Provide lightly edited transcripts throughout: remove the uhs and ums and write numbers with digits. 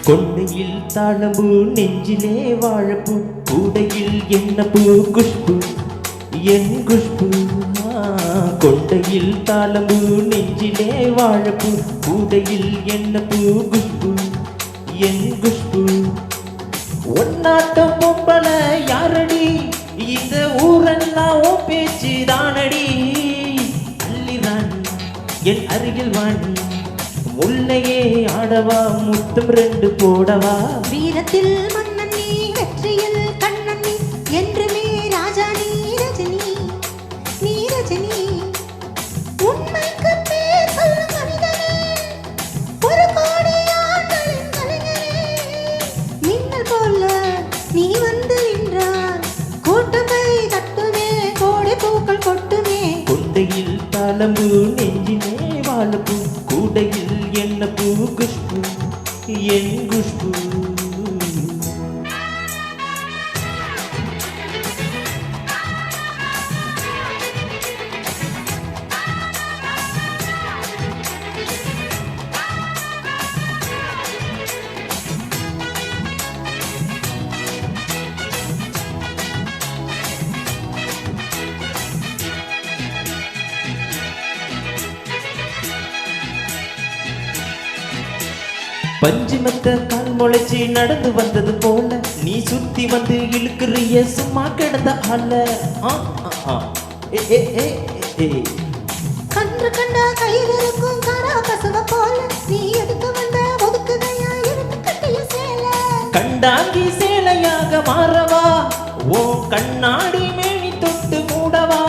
கொண்டையில் தாளம்பூ நெஞ்சிலே வாழப்பூ கூடையில் என்ன பூ குஷ்பு என் குஷ்பு. கொண்டையில் தாளம்பூ நெஞ்சிலே வாழப்பூ கூடையில் என்ன பூ குஷ்பு என் குஷ்பு. ஒன்னாட்டம் பொம்பள யாரடி இந்த ஊரெல்லாம் ஓ பேச்சு தானடி. அள்ளி ராணி என் அருகில் வாணி முல்லையே ஆடவா முத்தம் ரெண்டு போடவா. வீரத்தில் மன்னன் நீ வெற்றியில் கண்ணன் நீ என்றுமே ராஜா நீ ரஜினி நீ ரஜினி. உண்மைக்கு பேர் சொல்லும் மனிதனே ஒரு கோடி ஆண்களின் கலைஞனே. மின்னல் போல நீ வந்து நின்றால் கூட்டமை தட்டுமே கோடை பூக்கள் கொட்டுமே. கொண்டையில் தாளம்பூ நெஞ்சிலே வாழப்பூ கூடையில் என்ன பூ குஷ்பு என் குஷ்பு. பஞ்சுமத்த கால் முளைச்சி நடந்து வந்தது போல நீ சுத்தி வந்து இழுக்கிறிய சும்மா கிடந்த ஆல. கன்று கண்டா கையில் இருக்கும் காரா பசுவ போல நீ எதுக்கு வந்த ஒதுக்குதையா எடுத்து கட்டிய சேலை. கண்டாங்கி சேலையாக மாறவா ஓ கண்ணாடி மேனி தொட்டு மூடவா.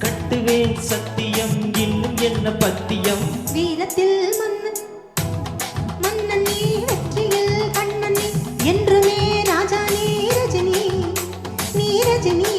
கட்டுவேன் சத்தியம் இன்னும் என்ன பத்தியம். வீரத்தில் மன்னன் மன்னன் நீ வெற்றியில் கண்ணன் நீ என்றுமே ராஜா நீ ரஜினி நீ ரஜினி.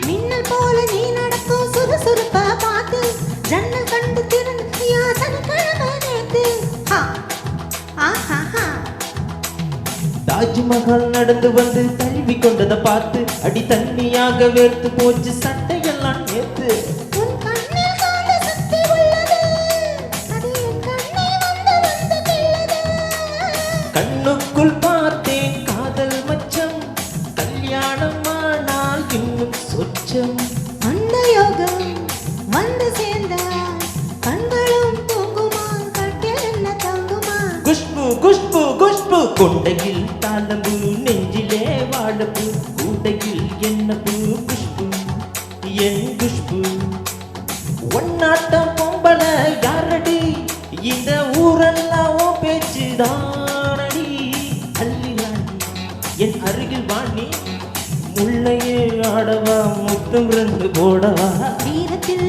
மின்னல் போல நீ நடக்கும் சுறுசுறுப்பா பார்த்து ஜன்னல் கண்டு திறந்தியா சனிக்கிழமை நேத்து. தாஜ்மஹால் நடந்து வந்து தழுவி கொண்டதை பார்த்து அடி தண்ணியாக வேர்த்து போச்சு சட்டையெல்லாம் நேத்து. உன் கண்ணில் காந்த சக்தி உள்ளது அது என் கண்ணை வந்து வந்து கிள்ளது. கண்ணுக்குள் பார்த்தேன் காதல் மச்சம் கல்யாணம் ஆனால் இன்னும் சொச்சம். அந்த யோகம் வந்து சேர்ந்தா கண்களும் தூங்குமா கட்டில் என்ன தாங்குமா. குஷ்பு குஷ்பு குஷ்பு கொண்டையில் தாளம்பூ நெஞ்சிலே வாழப்பூ கூடையில் என்ன பூ குஷ்பு என் குஷ்பு. ஒன்னாட்டம் பொம்பள யாரடி இந்த ஊரெல்லாம் ஓ பேச்சு தானடி. அள்ளி ராணி என் அருகில் வாணி முல்லையே ஆடவா முத்தம் ரெண்டு போடவா. வீரத்தில்